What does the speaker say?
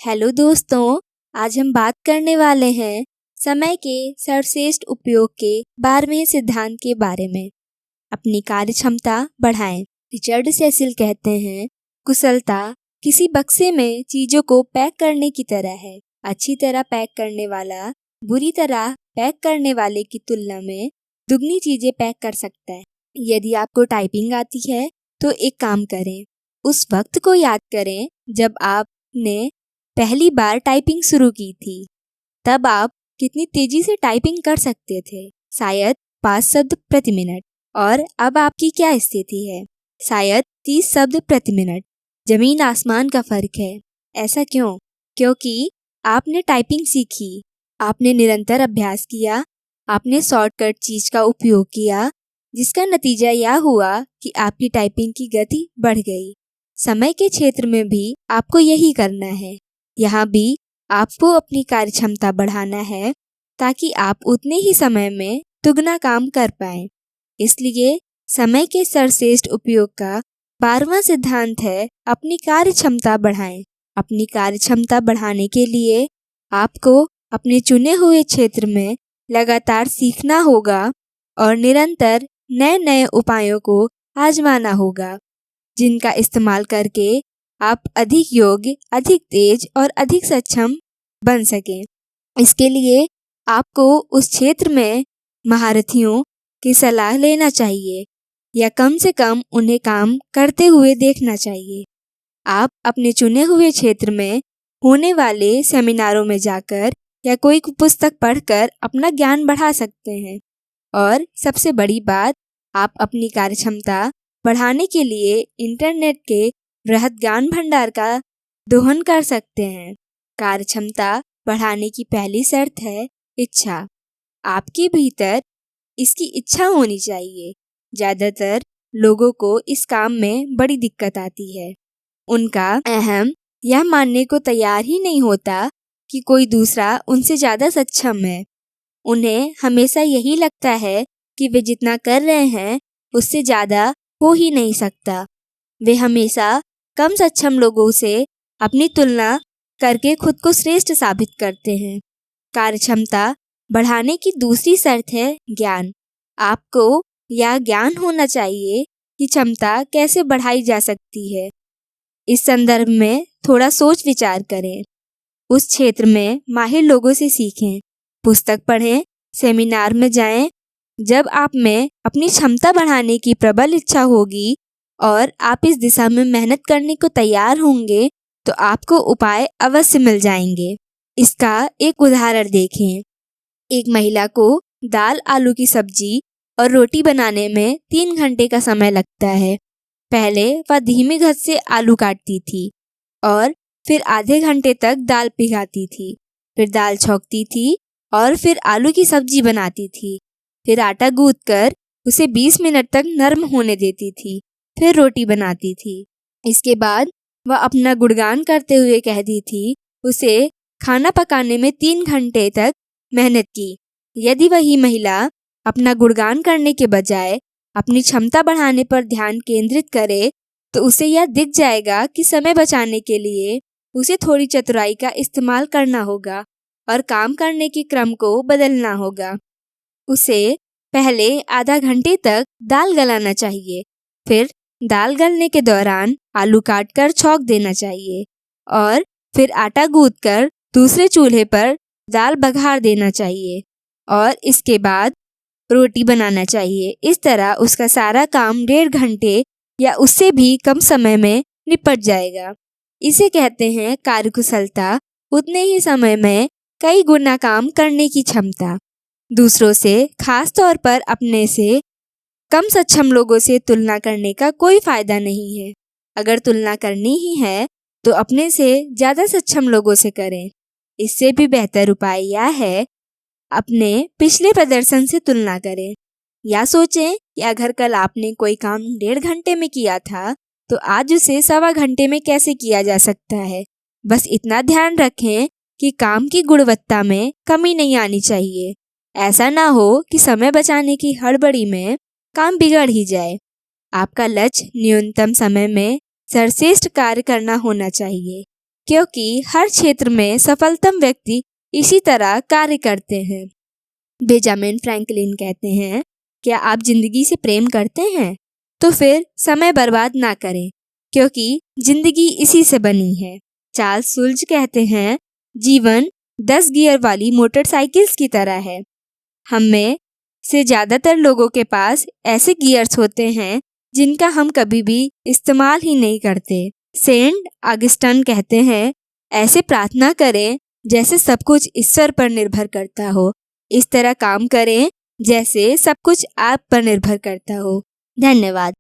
Hello दोस्तों, आज हम बात करने वाले हैं समय के सर्वश्रेष्ठ उपयोग के 12वें सिद्धांत के बारे में। अपनी कार्य क्षमता बढ़ाएं। रिचर्ड सेसिल कहते हैं, कुशलता किसी बक्से में चीजों को पैक करने की तरह है। अच्छी तरह पैक करने वाला बुरी तरह पैक करने वाले की तुलना में दुगनी चीजें पैक कर सकता है। यदि आपको टाइपिंग आती है तो एक काम करें, उस वक्त को याद करें जब आपने पहली बार टाइपिंग शुरू की थी। तब आप कितनी तेजी से टाइपिंग कर सकते थे, शायद 5 शब्द प्रति मिनट। और अब आपकी क्या स्थिति है? शायद 30 शब्द प्रति मिनट। जमीन आसमान का फर्क है। ऐसा क्यों? क्योंकि आपने टाइपिंग सीखी, आपने निरंतर अभ्यास किया, आपने शॉर्टकट चीज का उपयोग किया, जिसका नतीजा यह हुआ कि आपकी टाइपिंग की गति बढ़ गई। समय के क्षेत्र में भी आपको यही करना है। यहाँ भी आपको अपनी कार्य क्षमता बढ़ाना है ताकि आप उतने ही समय में दुगना काम कर पाएं। इसलिए समय के सर्वश्रेष्ठ उपयोग का 12वां सिद्धांत है, अपनी कार्य क्षमता बढ़ाएं। अपनी कार्य क्षमता बढ़ाने के लिए आपको अपने चुने हुए क्षेत्र में लगातार सीखना होगा और निरंतर नए नए उपायों को आजमाना होगा, जिनका इस्तेमाल करके आप अधिक योग्य, अधिक तेज और अधिक सक्षम बन सकें। इसके लिए आपको उस क्षेत्र में महारथियों की सलाह लेना चाहिए या कम से कम उन्हें काम करते हुए देखना चाहिए। आप अपने चुने हुए क्षेत्र में होने वाले सेमिनारों में जाकर या कोई पुस्तक पढ़कर अपना ज्ञान बढ़ा सकते हैं। और सबसे बड़ी बात, आप अपनी कार्य क्षमता बढ़ाने के लिए इंटरनेट के बृहद ज्ञान भंडार का दोहन कर सकते हैं। कार्य क्षमता बढ़ाने की पहली शर्त है इच्छा। आपके भीतर इसकी इच्छा होनी चाहिए। ज्यादातर लोगों को इस काम में बड़ी दिक्कत आती है। उनका अहम यह मानने को तैयार ही नहीं होता कि कोई दूसरा उनसे ज्यादा सक्षम है। उन्हें हमेशा यही लगता है कि वे जितना कर रहे हैं उससे ज्यादा हो ही नहीं सकता। वे हमेशा कम सक्षम लोगों से अपनी तुलना करके खुद को श्रेष्ठ साबित करते हैं। कार्य क्षमता बढ़ाने की दूसरी शर्त है ज्ञान। आपको यह ज्ञान होना चाहिए कि क्षमता कैसे बढ़ाई जा सकती है। इस संदर्भ में थोड़ा सोच विचार करें। उस क्षेत्र में माहिर लोगों से सीखें, पुस्तक पढ़ें, सेमिनार में जाएं। जब आप में अपनी क्षमता बढ़ाने की प्रबल इच्छा होगी और आप इस दिशा में मेहनत करने को तैयार होंगे तो आपको उपाय अवश्य मिल जाएंगे। इसका एक उदाहरण देखें। एक महिला को दाल, आलू की सब्जी और रोटी बनाने में 3 घंटे का समय लगता है। पहले वह धीमी गति से आलू काटती थी और फिर आधे घंटे तक दाल भिगाती थी, फिर दाल छौंकती थी और फिर आलू की सब्जी बनाती थी, फिर आटा गूंथकर उसे 20 मिनट तक नरम होने देती थी, फिर रोटी बनाती थी। इसके बाद वह अपना गुणगान करते हुए कहती थी, उसे खाना पकाने में 3 घंटे तक मेहनत की। यदि वही महिला अपना गुणगान करने के बजाय अपनी क्षमता बढ़ाने पर ध्यान केंद्रित करे तो उसे यह दिख जाएगा कि समय बचाने के लिए उसे थोड़ी चतुराई का इस्तेमाल करना होगा और काम करने के क्रम को बदलना होगा। उसे पहले आधा घंटे तक दाल गलाना चाहिए, फिर दाल गलने के दौरान आलू काटकर छौंक देना चाहिए और फिर आटा गूंथकर दूसरे चूल्हे पर दाल बघार देना चाहिए और इसके बाद रोटी बनाना चाहिए। इस तरह उसका सारा काम 1.5 घंटे या उससे भी कम समय में निपट जाएगा। इसे कहते हैं कार्यकुशलता, उतने ही समय में कई गुना काम करने की क्षमता। दूसरों से, खास तौर पर अपने से कम सक्षम लोगों से तुलना करने का कोई फायदा नहीं है। अगर तुलना करनी ही है तो अपने से ज्यादा सक्षम लोगों से करें। इससे भी बेहतर उपाय यह है, अपने पिछले प्रदर्शन से तुलना करें। या सोचें कि अगर कल आपने कोई काम 1.5 घंटे में किया था तो आज उसे 1.25 घंटे में कैसे किया जा सकता है। बस इतना ध्यान रखें कि काम की गुणवत्ता में कमी नहीं आनी चाहिए। ऐसा ना हो कि समय बचाने की हड़बड़ी में काम बिगड़ ही जाए। आपका लक्ष्य न्यूनतम समय में सर्वश्रेष्ठ कार्य करना होना चाहिए। क्योंकि हर क्षेत्र में सफलतम व्यक्ति इसी तरह कार्य करते हैं। बेंजामिन फ्रैंकलिन कहते हैं, क्या आप जिंदगी से प्रेम करते हैं तो फिर समय बर्बाद ना करें, क्योंकि जिंदगी इसी से बनी है। चार्ल्स सुल्ज कहते हैं, जीवन 10 गियर वाली मोटरसाइकिल्स की तरह है। हम में से ज़्यादातर लोगों के पास ऐसे गियर्स होते हैं जिनका हम कभी भी इस्तेमाल ही नहीं करते। सेंट ऑगस्टिन कहते हैं, ऐसे प्रार्थना करें जैसे सब कुछ ईश्वर पर निर्भर करता हो। इस तरह काम करें जैसे सब कुछ आप पर निर्भर करता हो। धन्यवाद।